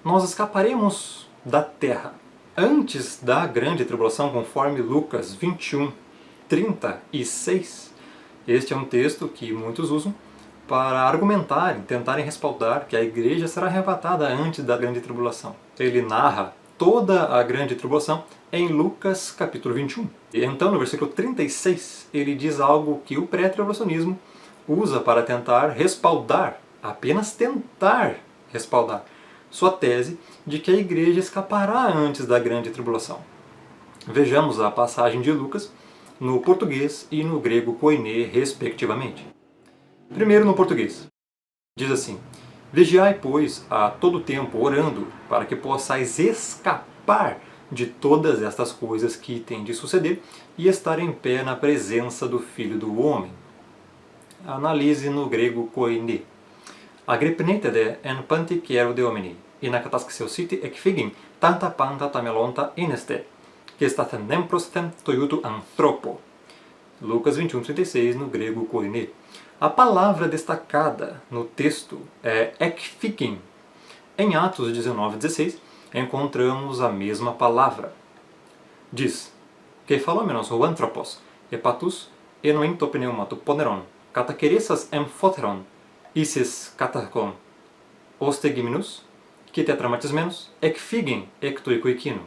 nós escaparemos da terra. Antes da grande tribulação, conforme Lucas 21, 36, este é um texto que muitos usam para argumentarem, tentarem respaldar que a igreja será arrebatada antes da grande tribulação. Ele narra toda a grande tribulação em Lucas capítulo 21. E então, no versículo 36, ele diz algo que o pré-tribulacionismo usa para tentar respaldar, apenas tentar respaldar, sua tese de que a igreja escapará antes da grande tribulação. Vejamos a passagem de Lucas no português e no grego koiné, respectivamente. Primeiro no português. Diz assim: Vigiai, pois, a todo tempo, orando, para que possais escapar de todas estas coisas que têm de suceder e estar em pé na presença do Filho do Homem. Analise no grego koiné. Agrippnetede en pantikiero de homini, in akataskseositi ekfigin, tanta panta tamelonta ineste, que estathenem prostem toiuto anthropo. Lucas 21:36 no grego koiné. A palavra destacada no texto é ekphigin. Em Atos 19:16 encontramos a mesma palavra. Diz: Kefalomenos o anthropos, hepatus enointo pneumato poneron, katakeressas emphoteron, isis katakon, ostegiminus, que tetramatismenos, ekphigin ektoikoikino.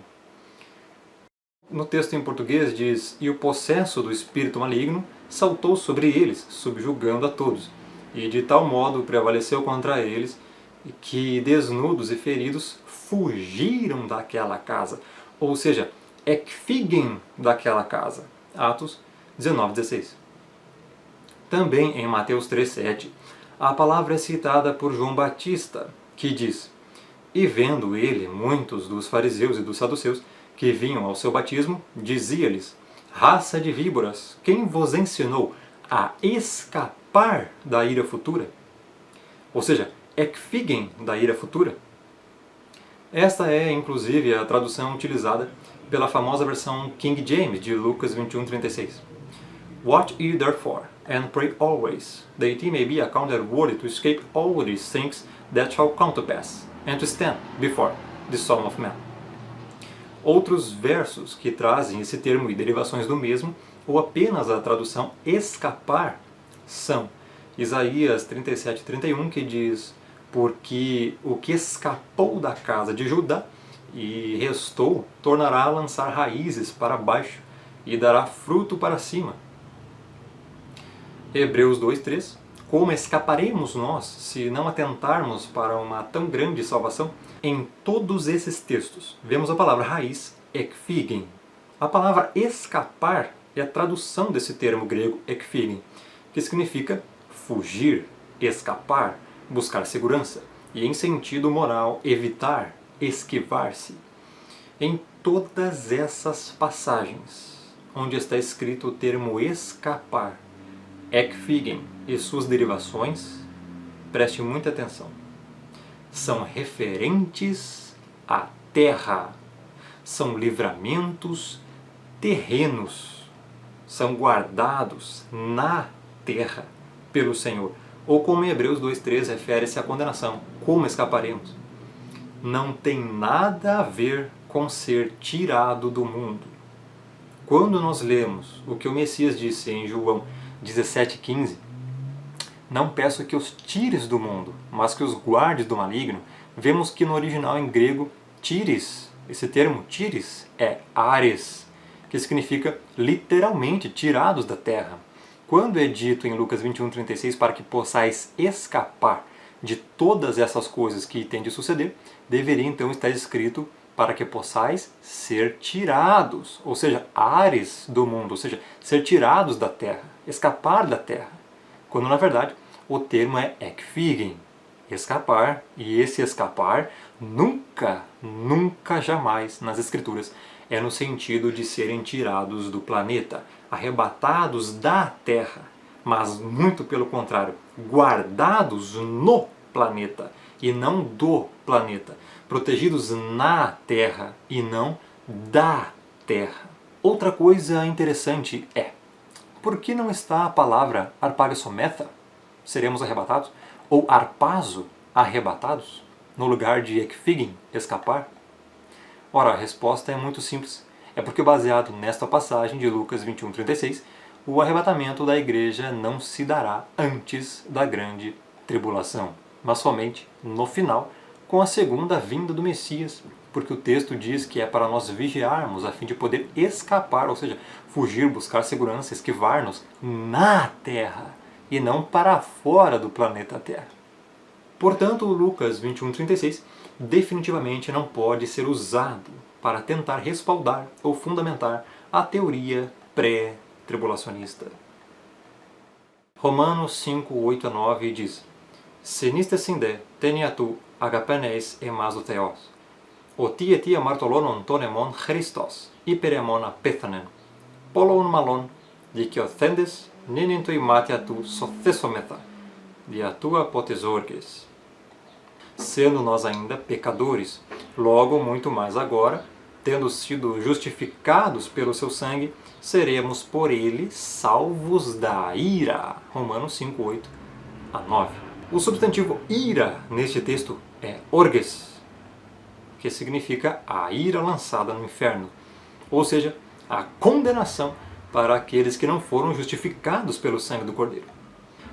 No texto em português diz: E o possesso do espírito maligno saltou sobre eles, subjugando a todos, e de tal modo prevaleceu contra eles, que desnudos e feridos fugiram daquela casa. Ou seja, ekphigin daquela casa. Atos 19:16. Também em Mateus 3:7, a palavra é citada por João Batista, que diz: E vendo ele muitos dos fariseus e dos saduceus que vinham ao seu batismo, dizia-lhes: Raça de víboras, quem vos ensinou a escapar da ira futura? Ou seja, ekphigin da ira futura. Esta é, inclusive, a tradução utilizada pela famosa versão King James de Lucas 21:36. Watch ye therefore, and pray always, that ye may be accounted worthy to escape all these things that shall come to pass, and to stand before the Son of Man. Outros versos que trazem esse termo e derivações do mesmo, ou apenas a tradução escapar, são Isaías 37:31, que diz: Porque o que escapou da casa de Judá e restou, tornará a lançar raízes para baixo e dará fruto para cima. Hebreus 2:3. Como escaparemos nós se não atentarmos para uma tão grande salvação? Em todos esses textos, vemos a palavra raiz, ekphigin. A palavra escapar é a tradução desse termo grego ekphigin, que significa fugir, escapar, buscar segurança, e em sentido moral, evitar, esquivar-se. Em todas essas passagens, onde está escrito o termo escapar, ekphigin e suas derivações, preste muita atenção, são referentes à terra, são livramentos terrenos, são guardados na terra pelo Senhor. Ou como em Hebreus 2:3 refere-se à condenação, como escaparemos? Não tem nada a ver com ser tirado do mundo. Quando nós lemos o que o Messias disse em João 17:15, não peço que os tires do mundo, mas que os guardes do maligno, vemos que no original em grego, tires, esse termo tires é ares, que significa literalmente tirados da terra. Quando é dito em Lucas 21:36 para que possais escapar de todas essas coisas que têm de suceder, deveria então estar escrito para que possais ser tirados, ou seja, ares do mundo, ou seja, ser tirados da terra, escapar da terra. Quando na verdade o termo é ekphigin, escapar, e esse escapar nunca, jamais nas Escrituras é no sentido de serem tirados do planeta, arrebatados da terra, mas muito pelo contrário, guardados no planeta e não do planeta, protegidos na terra e não da terra. Outra coisa interessante é, por que não está a palavra arpagasometa, seremos arrebatados, ou arpazo, arrebatados? no lugar de ekfigin, escapar? Ora, a resposta é muito simples. É porque, baseado nesta passagem de Lucas 21:36, o arrebatamento da igreja não se dará antes da grande tribulação, mas somente no final, com a segunda vinda do Messias, porque o texto diz que é para nós vigiarmos a fim de poder escapar, ou seja, fugir, buscar segurança, esquivar-nos na Terra e não para fora do planeta Terra. Portanto, Lucas 21:36 definitivamente não pode ser usado para tentar respaldar ou fundamentar a teoria pré-tribulacionista. Romanos 5:8-9 diz: Siniste sinde tenia tu agapeneis emas o theos, o tietia martolonon tonemon Christos, hyperemon apethanen, polon malon, dikiotendes, ninintoi matia tu sothesometa, dia tua potesorges. Sendo nós ainda pecadores, logo muito mais agora, tendo sido justificados pelo seu sangue, seremos por ele salvos da ira. Romanos 5:8-9. O substantivo ira neste texto é orges, que significa a ira lançada no inferno, ou seja, a condenação para aqueles que não foram justificados pelo sangue do Cordeiro.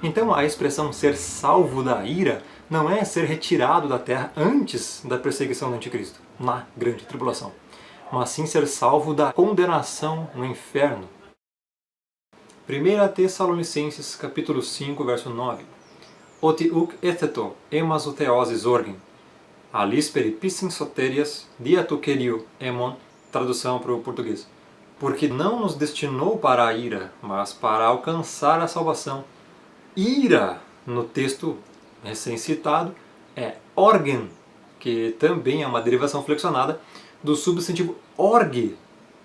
Então a expressão ser salvo da ira não é ser retirado da terra antes da perseguição do anticristo, na grande tribulação, mas sim ser salvo da condenação no inferno. 1 Tessalonicenses capítulo 5, verso 9. Oti uk etheto emas o theosis orgem, alis peripissim soterias dia tu querio emon, tradução para o português. Porque não nos destinou para a ira, mas para alcançar a salvação. Ira, no texto recém-citado, é orgen, que também é uma derivação flexionada do substantivo orge,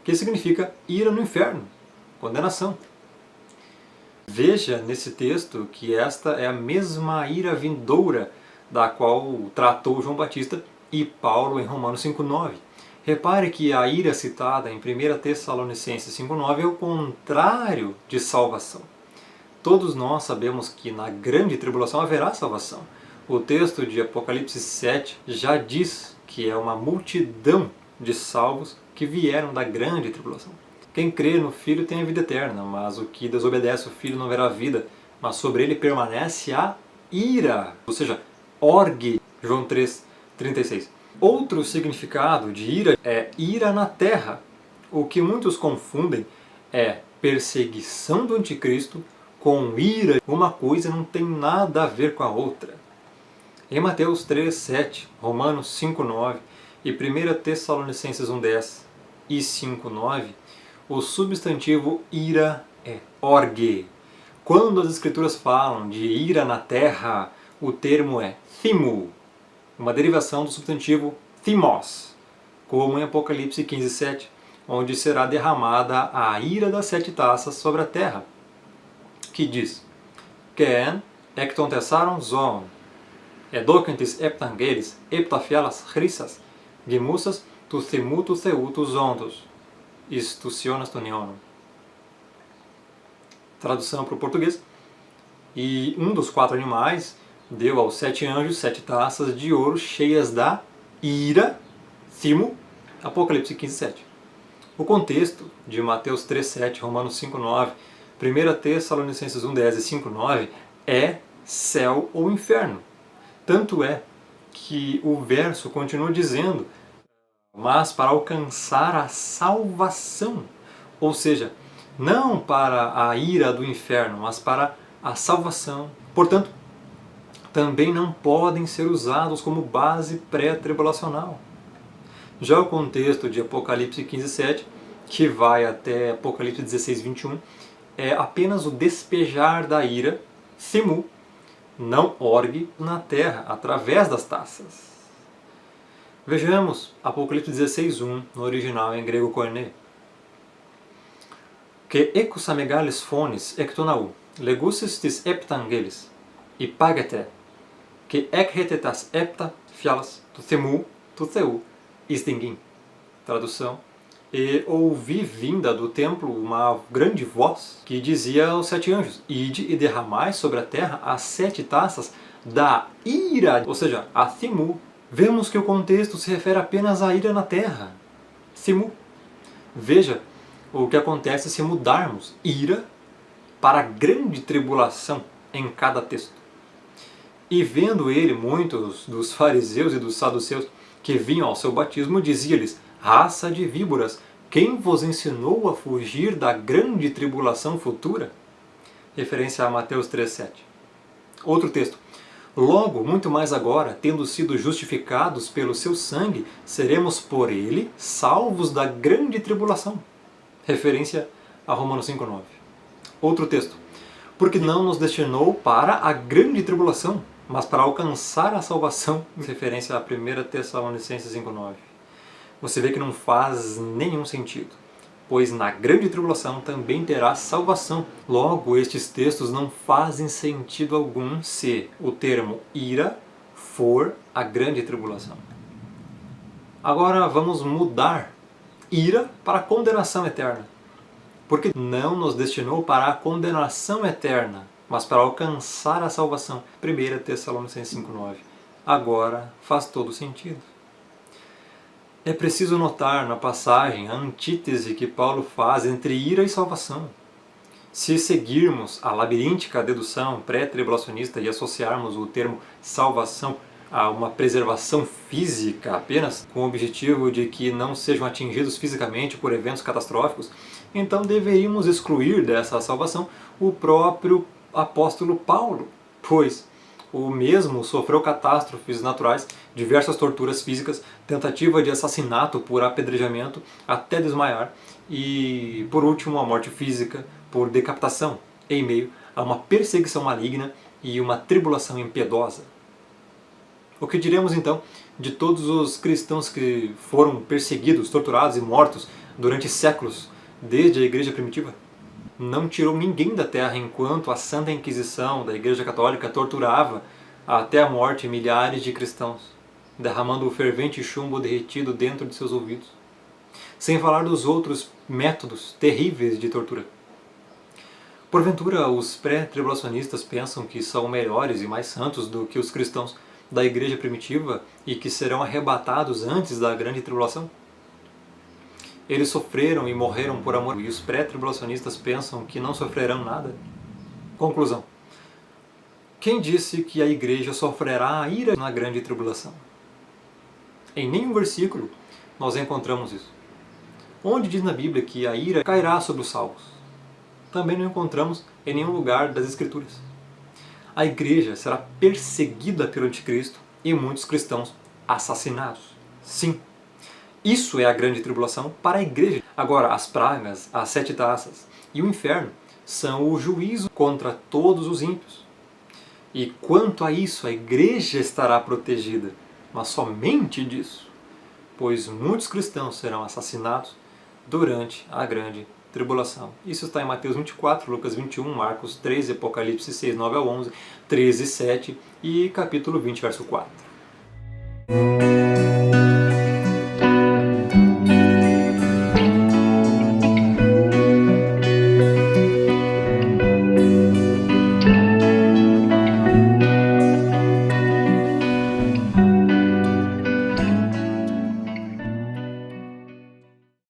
que significa ira no inferno, condenação. Veja nesse texto que esta é a mesma ira vindoura da qual tratou João Batista e Paulo em Romanos 5:9. Repare que a ira citada em 1 Tessalonicenses 5:9 é o contrário de salvação. Todos nós sabemos que na grande tribulação haverá salvação. O texto de Apocalipse 7 já diz que é uma multidão de salvos que vieram da grande tribulação. Quem crê no Filho tem a vida eterna, mas o que desobedece o Filho não verá vida, mas sobre ele permanece a ira, ou seja, orge, João 3:36. Outro significado de ira é ira na terra. O que muitos confundem é perseguição do anticristo com ira. Uma coisa não tem nada a ver com a outra. Em Mateus 3:7, Romanos 5:9 e 1 Tessalonicenses 1:10 e 5:9, o substantivo ira é orge. Quando as escrituras falam de ira na terra, o termo é thimo, uma derivação do substantivo thimos, como em Apocalipse 15:7, onde será derramada a ira das 7 taças sobre a terra, que diz: Ken ekton tessaron zoon, edocantis eptangelis, eptafialas chrissas, gemussas tu themutu theutus ontos, istucionas tonionum. Tradução para o português: e um dos 4 animais deu aos 7 anjos 7 taças de ouro cheias da ira, thimo, Apocalipse 15:7. O contexto de Mateus 3:7, Romanos 5:9, 1 Tessalonicenses 1:10 e 5:9 é céu ou inferno. Tanto é que o verso continua dizendo: mas para alcançar a salvação, ou seja, não para a ira do inferno, mas para a salvação. Portanto, também não podem ser usados como base pré-tribulacional. Já o contexto de Apocalipse 15:7, que vai até Apocalipse 16:21, é apenas o despejar da ira, thimu, não orgue, na terra, através das taças. Vejamos Apocalipse 16:1, no original em grego koine. Que ekos amegales phones ektonau, legusses tis eptangelis, e pagete, que ekhetetas epta fialas, tu themu, tu theu, istingin. Tradução: e ouvi vinda do templo uma grande voz que dizia aos 7 anjos: ide e derramai sobre a terra as 7 taças da ira, ou seja, a thimu, vemos que o contexto se refere apenas à ira na terra. Simu. Veja o que acontece se mudarmos ira para grande tribulação em cada texto. E vendo ele muitos dos fariseus e dos saduceus que vinham ao seu batismo, dizia-lhes: raça de víboras, quem vos ensinou a fugir da grande tribulação futura? Referência a Mateus 3,7. Outro texto. Logo, muito mais agora, tendo sido justificados pelo seu sangue, seremos por ele salvos da grande tribulação. Referência a Romanos 5,9. Outro texto. Porque não nos destinou para a grande tribulação, mas para alcançar a salvação. Referência a 1 Tessalonicenses 5,9. Você vê que não faz nenhum sentido, pois na grande tribulação também terá salvação. Logo, estes textos não fazem sentido algum se o termo ira for a grande tribulação. Agora vamos mudar ira para condenação eterna. Porque não nos destinou para a condenação eterna, mas para alcançar a salvação. 1 Tessalonicenses 5,9. Agora faz todo sentido. É preciso notar na passagem a antítese que Paulo faz entre ira e salvação. Se seguirmos a labiríntica dedução pré-tribulacionista e associarmos o termo salvação a uma preservação física apenas, com o objetivo de que não sejam atingidos fisicamente por eventos catastróficos, então deveríamos excluir dessa salvação o próprio apóstolo Paulo, pois o mesmo sofreu catástrofes naturais, diversas torturas físicas, tentativa de assassinato por apedrejamento até desmaiar e, por último, a morte física por decapitação, em meio a uma perseguição maligna e uma tribulação impiedosa. O que diremos então de todos os cristãos que foram perseguidos, torturados e mortos durante séculos, desde a Igreja Primitiva? Não tirou ninguém da terra enquanto a Santa Inquisição da Igreja Católica torturava até a morte milhares de cristãos, derramando o fervente chumbo derretido dentro de seus ouvidos. Sem falar dos outros métodos terríveis de tortura. Porventura, os pré-tribulacionistas pensam que são melhores e mais santos do que os cristãos da Igreja Primitiva e que serão arrebatados antes da grande tribulação? Eles sofreram e morreram por amor, e os pré-tribulacionistas pensam que não sofrerão nada? Conclusão. Quem disse que a igreja sofrerá a ira na grande tribulação? Em nenhum versículo nós encontramos isso. Onde diz na Bíblia que a ira cairá sobre os salvos? Também não encontramos em nenhum lugar das Escrituras. A igreja será perseguida pelo anticristo e muitos cristãos assassinados. Sim. Isso é a grande tribulação para a igreja. Agora, as pragas, as 7 taças e o inferno são o juízo contra todos os ímpios. E quanto a isso, a igreja estará protegida, mas somente disso, pois muitos cristãos serão assassinados durante a grande tribulação. Isso está em Mateus 24, Lucas 21, Marcos 13, Apocalipse 6, 9 a 11, 13, 7 e capítulo 20, verso 4.